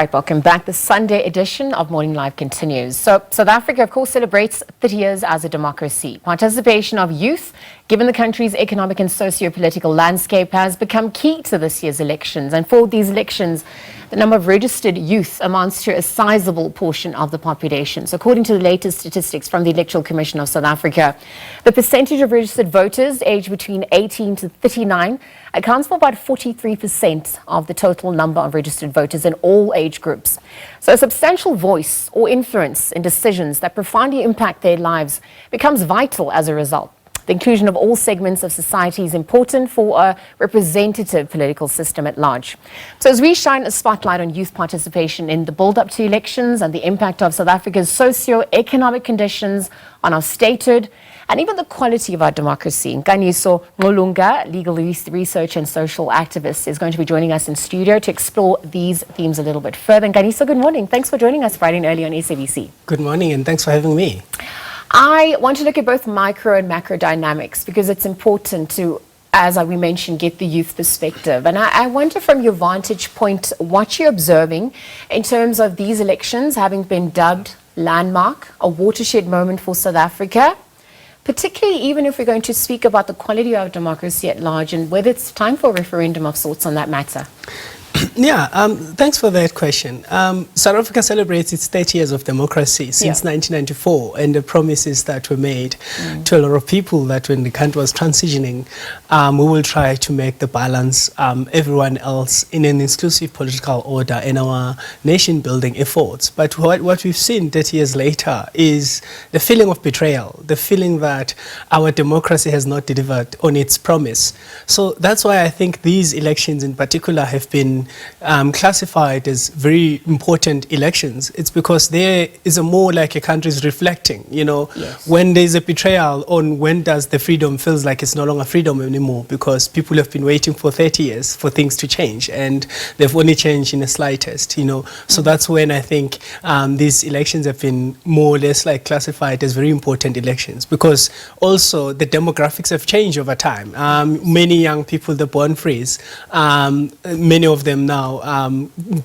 Right, welcome back. The Sunday edition of Morning Live continues. So, South Africa, of course, celebrates 30 years as a democracy. Participation of youth, given the country's economic and socio-political landscape, has become key to this year's elections. And for these elections, the number of registered youth amounts to a sizable portion of the population. So, according to the latest statistics from the Electoral Commission of South Africa, the percentage of registered voters aged between 18 to 39 accounts for about 43% of the total number of registered voters in all age groups. So a substantial voice or influence in decisions that profoundly impact their lives becomes vital as a result. The inclusion of all segments of society is important for a representative political system at large. So as we shine a spotlight on youth participation in the build-up to elections and the impact of South Africa's socio-economic conditions on our statehood and even the quality of our democracy, Nkanyiso Ngqulunga, legal research and social activist, is going to be joining us in studio to explore these themes a little bit further. Nkanyiso, good morning. Thanks for joining us Friday and early on SABC. Good morning, and thanks for having me. I want to look at both micro and macro dynamics because it's important to, as we mentioned, get the youth perspective. And I wonder from your vantage point what you're observing in terms of these elections having been dubbed landmark, a watershed moment for South Africa, particularly even if we're going to speak about the quality of democracy at large and whether it's time for a referendum of sorts on that matter. Yeah, thanks for that question. South Africa celebrates its 30 years of democracy since 1994, and the promises that were made to a lot of people that when the country was transitioning, we will try to make the balance, everyone else in an inclusive political order in our nation-building efforts. But what we've seen 30 years later is the feeling of betrayal, the feeling that our democracy has not delivered on its promise. So that's why I think these elections in particular have been classified as very important elections. It's because there is a more like a country's reflecting, you know, when there's a betrayal on when does the freedom feels like it's no longer freedom anymore, because people have been waiting for 30 years for things to change and they've only changed in the slightest, you know. So that's when I think these elections have been more or less like classified as very important elections, because also the demographics have changed over time. Many young people, the born frees, many of them now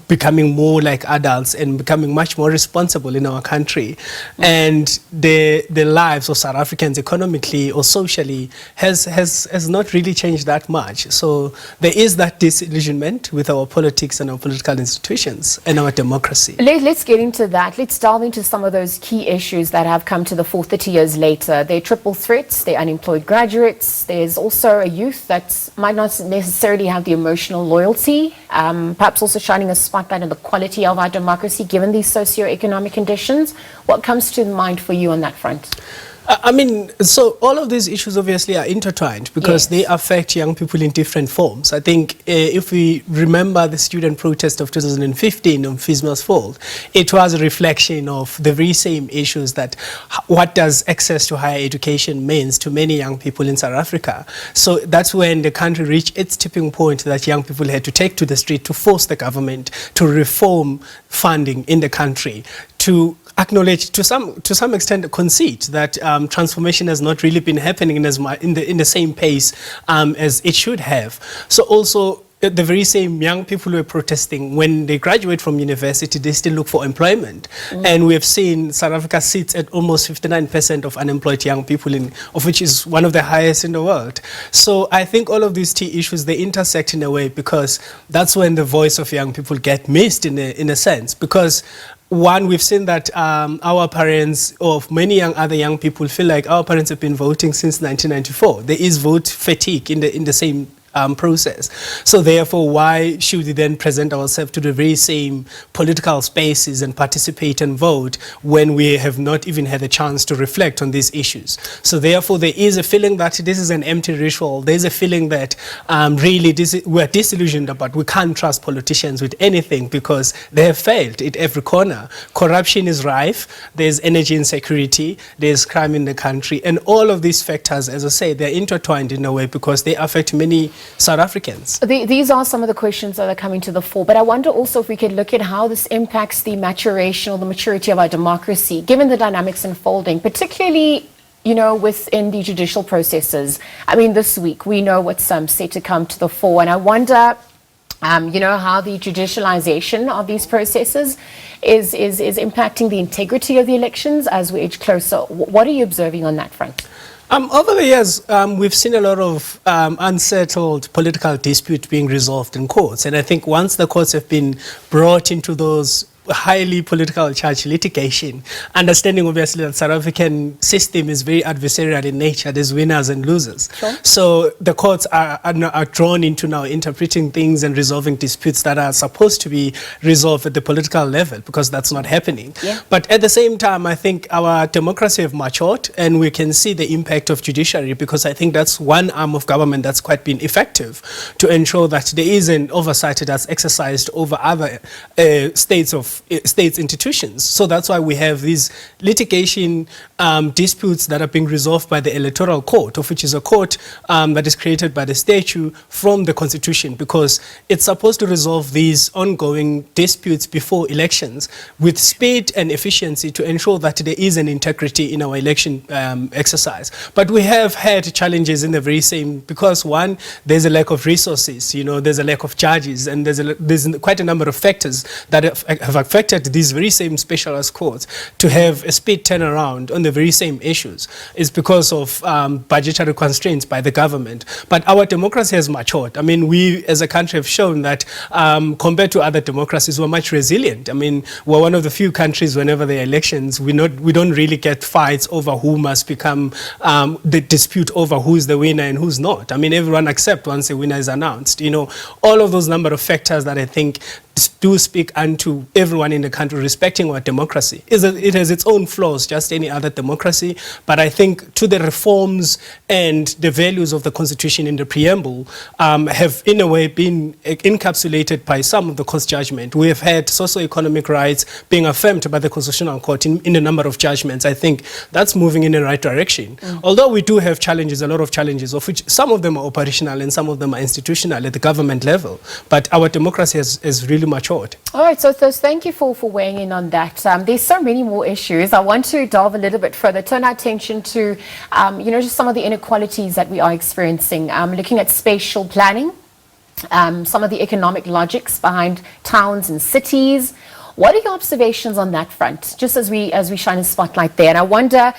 becoming more like adults and becoming much more responsible in our country, and the lives of South Africans economically or socially has not really changed that much. So there is that disillusionment with our politics and our political institutions and our democracy. Let's get into that. Let's delve into some of those key issues that have come to the fore 30 years later. They're triple threats, they're unemployed graduates, there's also a youth that might not necessarily have the emotional loyalty, perhaps also shining a spotlight on the quality of our democracy given these socio-economic conditions. What comes to mind for you on that front? I mean, so all of these issues obviously are intertwined because they affect young people in different forms. I think if we remember the student protest of 2015 on Fisma's Fold, it was a reflection of the very same issues that what does access to higher education means to many young people in South Africa. So that's when the country reached its tipping point that young people had to take to the street to force the government to reform funding in the country, to acknowledge to some extent concede that transformation has not really been happening in the same pace as it should have. So also the very same young people who are protesting, when they graduate from university, they still look for employment. And we have seen South Africa sits at almost 59% of unemployed young people, of which is one of the highest in the world. So I think all of these key issues, they intersect in a way, because that's when the voice of young people get missed in a sense. Because one, we've seen that our parents, or many other young people, feel like our parents have been voting since 1994. There is vote fatigue in the same process. So therefore, why should we then present ourselves to the very same political spaces and participate and vote when we have not even had a chance to reflect on these issues? So therefore, there is a feeling that this is an empty ritual. There's a feeling that really we're disillusioned about, we can't trust politicians with anything because they have failed at every corner. Corruption is rife, there's energy insecurity, there's crime in the country, and all of these factors, as I say, they're intertwined in a way because they affect many South Africans. These are some of the questions that are coming to the fore, but I wonder also if we could look at how this impacts the maturation or the maturity of our democracy, given the dynamics unfolding, particularly, you know, within the judicial processes. I mean, this week, we know what's set to come to the fore, and I wonder You know, how the judicialization of these processes is impacting the integrity of the elections as we edge closer. What are you observing on that front? Over the years, we've seen a lot of unsettled political dispute being resolved in courts. And I think once the courts have been brought into those highly political charge litigation, understanding obviously that South African system is very adversarial in nature. There's winners and losers. Sure. So the courts are drawn into now interpreting things and resolving disputes that are supposed to be resolved at the political level, because that's not happening. Yeah. But at the same time, I think our democracy have matured, and we can see the impact of judiciary, because I think that's one arm of government that's quite been effective to ensure that there is an oversight that's exercised over other states institutions. So that's why we have these litigation disputes that are being resolved by the Electoral Court, of which is a court that is created by the statute from the Constitution, because it's supposed to resolve these ongoing disputes before elections with speed and efficiency to ensure that there is an integrity in our election exercise. But we have had challenges in the very same, because one, there's a lack of resources, you know, there's a lack of judges, and there's quite a number of factors that have affected these very same specialized courts to have a speed turnaround on the very same issues. Is because of budgetary constraints by the government. But our democracy has matured. I mean, we as a country have shown that compared to other democracies, we're much resilient. I mean, we're one of the few countries, whenever there are elections, we don't really get fights over who must become the dispute over who is the winner and who's not. I mean, everyone accepts once a winner is announced. You know, all of those number of factors that I think do speak unto everyone in the country respecting our democracy. It has its own flaws, just any other democracy, but I think to the reforms and the values of the Constitution in the preamble have in a way been encapsulated by some of the court's judgment. We have had socio-economic rights being affirmed by the Constitutional Court in a number of judgments. I think that's moving in the right direction. Although we do have challenges, a lot of challenges, of which some of them are operational and some of them are institutional at the government level, but our democracy has really matured. All right, so thank you for weighing in on that. There's so many more issues. I want to delve a little bit further, turn our attention to, you know, just some of the inequalities that we are experiencing. Looking at spatial planning, some of the economic logics behind towns and cities. What are your observations on that front, just as we shine a spotlight there? And I wonder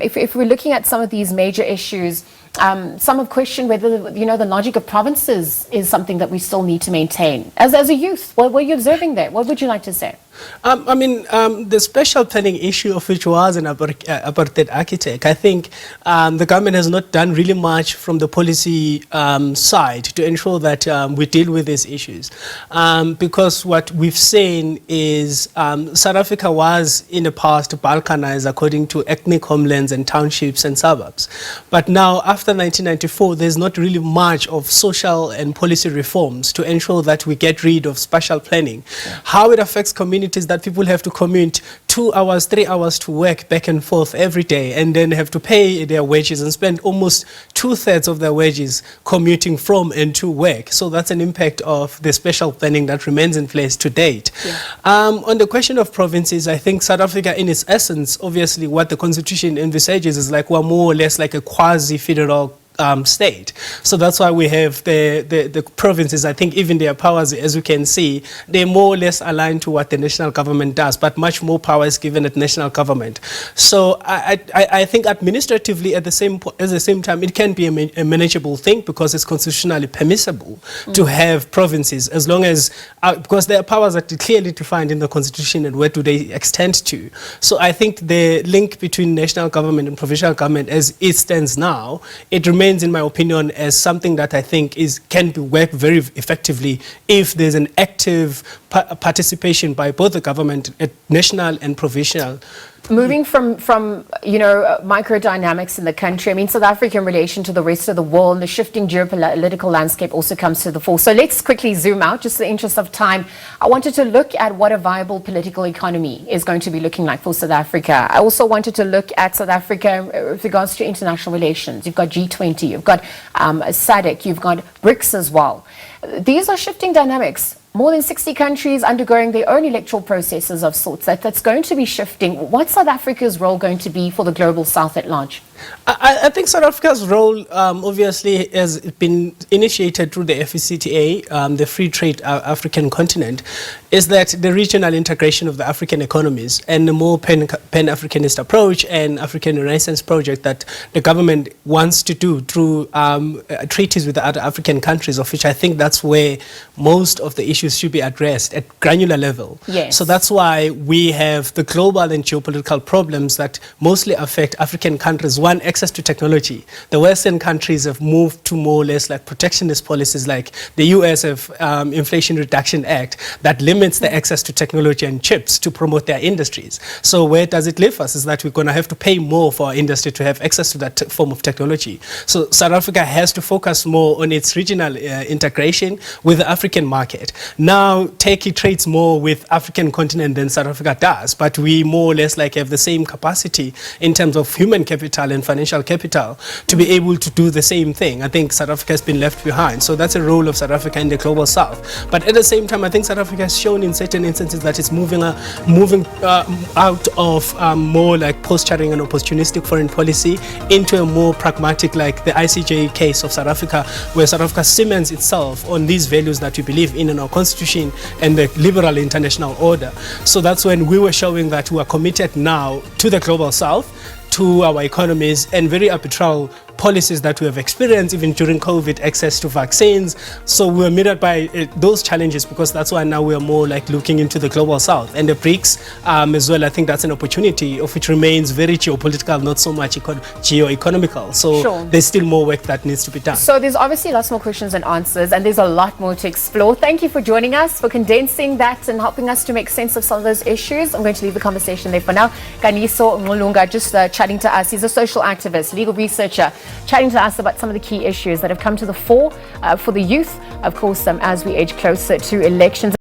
if we're looking at some of these major issues, some have questioned whether, you know, the logic of provinces is something that we still need to maintain. As a youth, what were you observing there? What would you like to say? I mean, the spatial planning issue, of which was an apartheid architect, I think the government has not done really much from the policy side to ensure that we deal with these issues. Because what we've seen is South Africa was in the past balkanized according to ethnic homelands and townships and suburbs. But now, after 1994, there's not really much of social and policy reforms to ensure that we get rid of spatial planning. Yeah. How it affects communities that people have to commute 2 hours, 3 hours to work back and forth every day, and then have to pay their wages and spend almost 2/3 of their wages commuting from and to work. So that's an impact of the spatial planning that remains in place to date. Yeah. On the question of provinces, I think South Africa in its essence, obviously what the Constitution envisages is like we're more or less like a quasi-federal state. So that's why we have the provinces. I think even their powers, as you can see, they're more or less aligned to what the national government does, but much more power is given at national government. So I think administratively at the same time, it can be a manageable thing because it's constitutionally permissible to have provinces, as long as, because there are powers that are clearly defined in the Constitution and where do they extend to. So I think the link between national government and provincial government as it stands now, it remains, in my opinion, as something that I think can be worked very effectively if there's an active participation by both the government at national and provincial. Moving from you know, microdynamics in the country, I mean, South Africa in relation to the rest of the world, and the shifting geopolitical landscape also comes to the fore. So let's quickly zoom out, just in the interest of time. I wanted to look at what a viable political economy is going to be looking like for South Africa. I also wanted to look at South Africa with regards to international relations. You've got G20, you've got SADC, you've got BRICS as well. These are shifting dynamics. More than 60 countries undergoing their own electoral processes of sorts. That's going to be shifting. What's South Africa's role going to be for the global south at large? I think South Africa's role obviously has been initiated through the FCTA, the Free Trade African Continent, is that the regional integration of the African economies and the more pan-Africanist approach and African Renaissance project that the government wants to do through treaties with the other African countries, of which I think that's where most of the issues should be addressed at granular level. Yes. So that's why we have the global and geopolitical problems that mostly affect African countries. One, access to technology. The Western countries have moved to more or less like protectionist policies, like the US have Inflation Reduction Act that limits the access to technology and chips to promote their industries. So where does it leave us is that we're going to have to pay more for our industry to have access to that form of technology. So South Africa has to focus more on its regional integration with the African market. Now, Turkey trades more with African continent than South Africa does, but we more or less like have the same capacity in terms of human capital and financial capital to be able to do the same thing. I think South Africa has been left behind. So that's a role of South Africa in the global south. But at the same time, I think South Africa has shown in certain instances that it's moving out of more like posturing and opportunistic foreign policy into a more pragmatic, like the ICJ case of South Africa, where South Africa cements itself on these values that we believe in our constitution and the liberal international order. So that's when we were showing that we are committed now to the global south, to our economies, and very arbitral policies that we have experienced even during COVID, access to vaccines. So we were mirrored by those challenges, because that's why now we are more like looking into the global south and the BRICS as well. I think that's an opportunity of which remains very geopolitical, not so much geo-economical. So Sure. There's still more work that needs to be done. So there's obviously lots more questions and answers, and there's a lot more to explore. Thank you for joining us, for condensing that and helping us to make sense of some of those issues. I'm going to leave the conversation there for now. Nkanyiso Ngqulunga just chatting to us. He's a social activist, legal researcher, chatting to us about some of the key issues that have come to the fore for the youth, of course, as we age closer to elections.